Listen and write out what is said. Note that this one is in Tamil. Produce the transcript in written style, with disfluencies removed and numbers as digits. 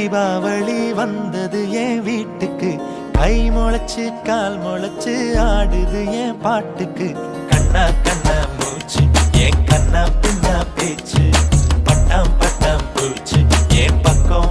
தீபாவளி வந்தது என் வீட்டுக்கு, கை முளைச்சு கால் முளைச்சு ஆடுது என் பாட்டுக்கு. கண்ணா கண்ணா மூச்சு என் கண்ணா பின்னா பேச்சு, பட்டாம் பட்டாம் பூச்சு என் பக்கம்